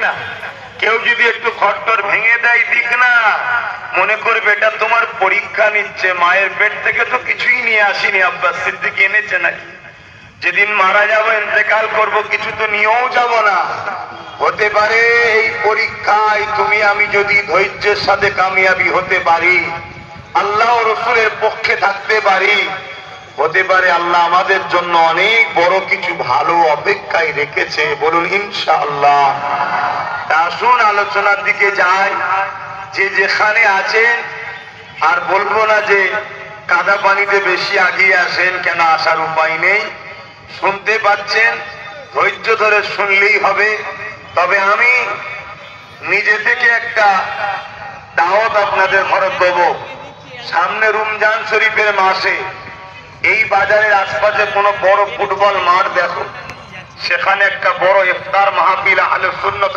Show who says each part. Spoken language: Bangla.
Speaker 1: না? কেউ যদি একটু ঘরটর ভেঙে দেয় দিক না, মনে করবে এটা তোমার পরীক্ষা নিচ্ছে, মায়ের পেট থেকে তো কিছুই নিয়ে আসিনি, আব্বাস সিদ্দিক এনেছে নাকি? যেদিন মারা যাবো, ইন্তেকাল করব, কিছু তো নিয়েও যাব না। হতে পারে এই পরীক্ষায় তুমি আমি যদি ধৈর্যের সাথে কামিয়াবি হতে পারি, আল্লাহ ও রসুলের পক্ষে থাকতে পারি, হতে পারে আল্লাহ আমাদের জন্য অনেক বড় কিছু ভালো অপেক্ষায় রেখেছে। বলুন ইনশাআল্লাহ। আসুন আলোচনার দিকে যাই। যে যেখানে আছেন, আর বলবো না যে কাদা পানিতে বেশি আগিয়ে আসেন, কেন আসার উপায় নেই। শুনতে পাচ্ছেন, ধৈর্য ধরে শুনলেই হবে। তবে আমি নিজে থেকে একটা দাওয়াত আপনাদের ঘরে দেব। সামনে রমজান শরীফের মাসে এই বাজারের আশপাশে কোনো বড় ফুটবল মাঠ দেখো, সেখানে একটা বড় ইফতার মাহফিল আহলে সুন্নাত